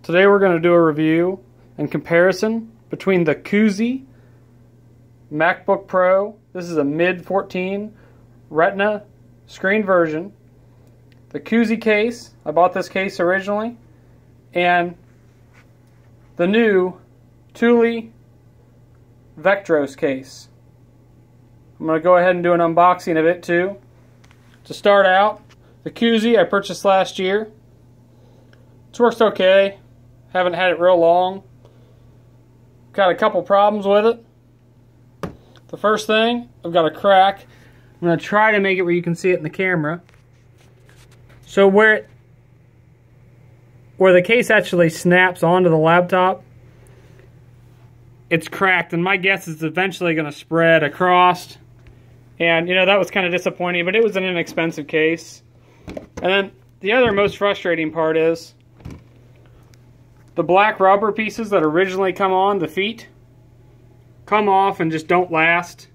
Today we're going to do a review and comparison between the Kuzy MacBook Pro. This is a mid 14 Retina screen version. The Kuzy Case, I bought this case originally, and the new Thule Vectros case. I'm going to go ahead and do an unboxing of it too. To start out, the Kuzy I purchased last year. It's worked okay. Haven't had it real long. Got a couple problems with it. The first thing, I've got a crack. I'm going to try to make it where you can see it in the camera. So where the case actually snaps onto the laptop, it's cracked, and my guess is it's eventually going to spread across. And you know, that was kind of disappointing, but it was an inexpensive case. And then the other most frustrating part is the black rubber pieces that originally come on the feet come off and just don't last.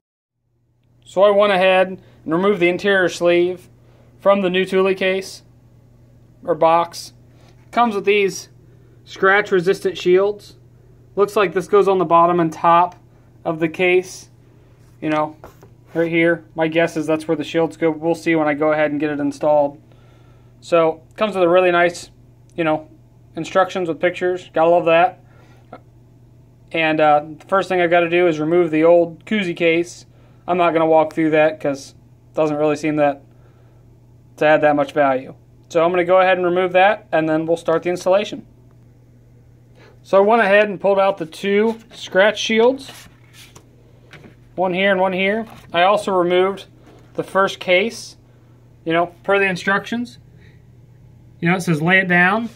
So I went ahead and removed the interior sleeve from the new Thule case or box. It comes with these scratch resistant shields. Looks like this goes on the bottom and top of the case, you know, right here. My guess is that's where the shields go. We'll see when I go ahead and get it installed. So it comes with a really nice, you know, instructions with pictures. Gotta love that. And the first thing I've got to do is remove the old Kuzy case. I'm not going to walk through that because it doesn't really seem to add that much value. So I'm going to go ahead and remove that, and then we'll start the installation. So I went ahead and pulled out the two scratch shields. One here and one here. I also removed the first case, you know, per the instructions. You know, it says lay it down.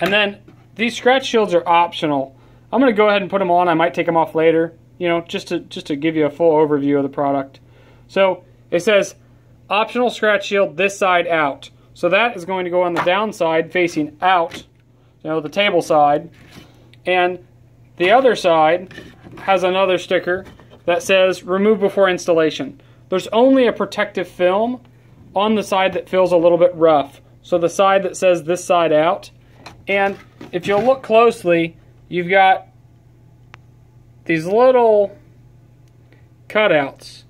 And then these scratch shields are optional. I'm going to go ahead and put them on. I might take them off later, you know, just to give you a full overview of the product. So it says optional scratch shield this side out. So that is going to go on the down side facing out, you know, the table side. And the other side has another sticker that says remove before installation. There's only a protective film on the side that feels a little bit rough. So the side that says this side out. And if you'll look closely, you've got these little cutouts.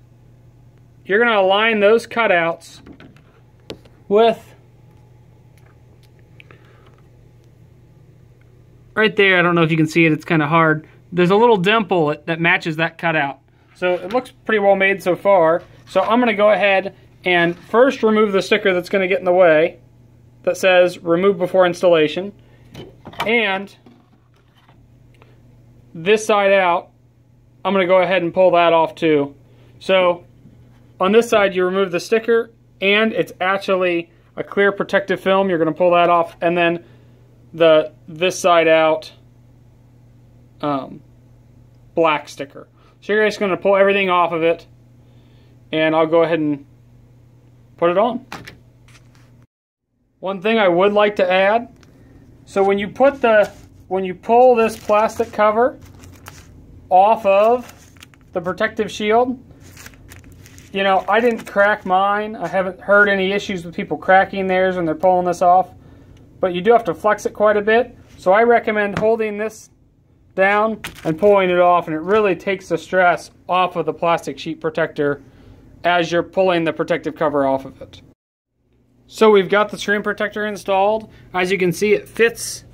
You're going to align those cutouts with right there. I don't know if you can see it. It's kind of hard. There's a little dimple that matches that cutout. So it looks pretty well made so far. So I'm going to go ahead and first remove the sticker that's going to get in the way that says remove before installation. And this side out, I'm going to go ahead and pull that off too. So on this side you remove the sticker, and it's actually a clear protective film. You're going to pull that off, and then this side out black sticker. So you're just going to pull everything off of it, and I'll go ahead and put it on. One thing I would like to add, so when you pull this plastic cover off of the protective shield, you know, I didn't crack mine. I haven't heard any issues with people cracking theirs when they're pulling this off, but you do have to flex it quite a bit. So I recommend holding this down and pulling it off, and it really takes the stress off of the plastic sheet protector as you're pulling the protective cover off of it. So we've got the screen protector installed. As you can see, it fits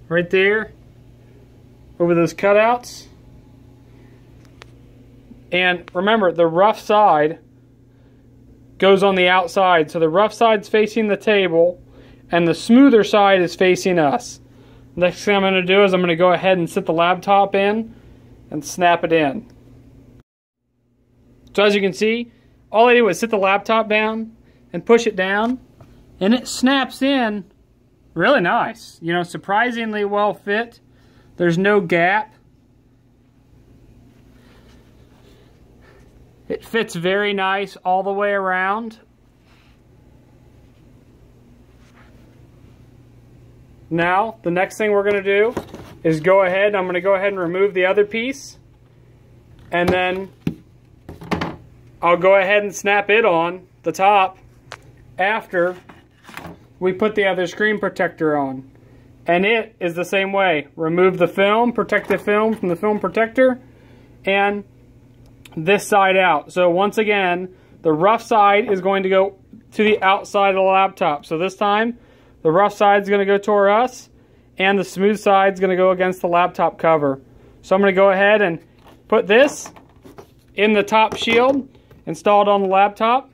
right there over those cutouts. And remember, the rough side goes on the outside. So the rough side's facing the table and the smoother side is facing us. Next thing I'm going to do is I'm going to go ahead and sit the laptop in and snap it in. So as you can see, all I did was sit the laptop down and push it down, and it snaps in really nice. You know, surprisingly well fit. There's no gap. It fits very nice all the way around. Now, the next thing we're going to do is I'm going to go ahead and remove the other piece, and then I'll go ahead and snap it on the top after we put the other screen protector on. And it is the same way. Remove the film, protective film from the film protector, and this side out. So once again, the rough side is going to go to the outside of the laptop. So this time, the rough side is going to go toward us, and the smooth side is going to go against the laptop cover. So I'm going to go ahead and put this in the top shield, install it on the laptop,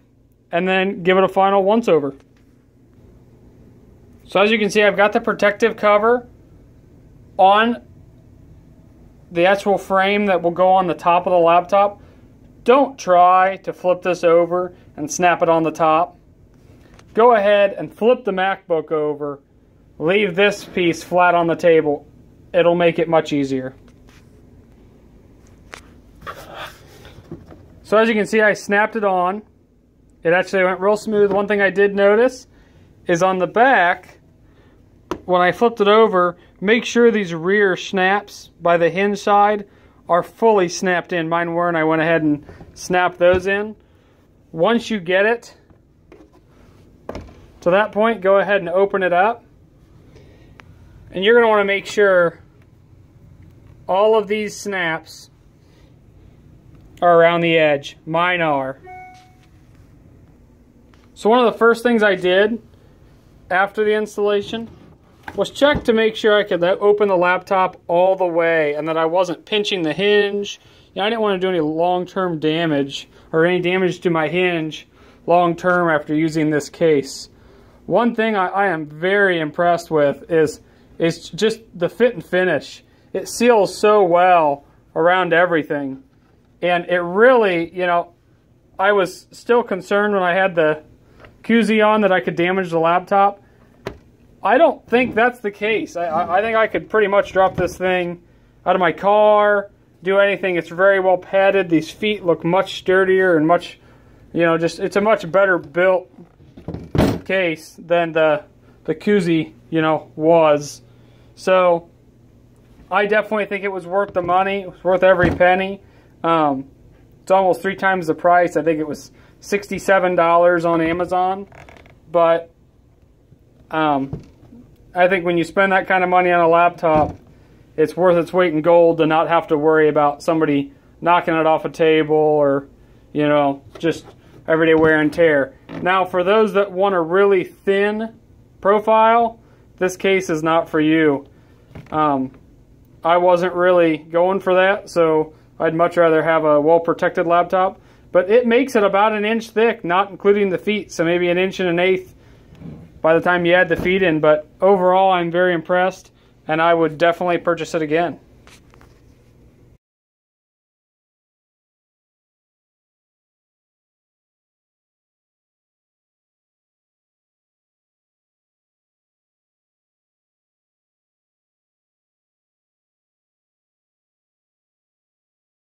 and then give it a final once-over. So as you can see, I've got the protective cover on the actual frame that will go on the top of the laptop. Don't try to flip this over and snap it on the top. Go ahead and flip the MacBook over. Leave this piece flat on the table. It'll make it much easier. So as you can see, I snapped it on. It actually went real smooth. One thing I did notice is on the back, when I flipped it over, make sure these rear snaps by the hinge side are fully snapped in. Mine weren't. I went ahead and snapped those in. Once you get it to that point, go ahead and open it up. And you're going to want to make sure all of these snaps are around the edge. Mine are. So one of the first things I did after the installation was check to make sure I could open the laptop all the way and that I wasn't pinching the hinge. You know, I didn't want to do any long-term damage or any damage to my hinge long-term after using this case. One thing I am very impressed with is just the fit and finish. It seals so well around everything. And it really, you know, I was still concerned when I had the Kuzy on that I could damage the laptop. I don't think that's the case. I think I could pretty much drop this thing out of my car, do anything. It's very well padded. These feet look much sturdier and much, you know, just, it's a much better built case than the Kuzy, you know, was. So I definitely think it was worth the money. It was worth every penny. It's almost 3 times the price. I think it was $67 on Amazon. But I think when you spend that kind of money on a laptop, it's worth its weight in gold to not have to worry about somebody knocking it off a table or, you know, just everyday wear and tear. Now, for those that want a really thin profile, this case is not for you. I wasn't really going for that, so I'd much rather have a well-protected laptop. But it makes it about 1 inch thick, not including the feet, so maybe 1 1/8 inches by the time you add the feet in. But overall, I'm very impressed, and I would definitely purchase it again.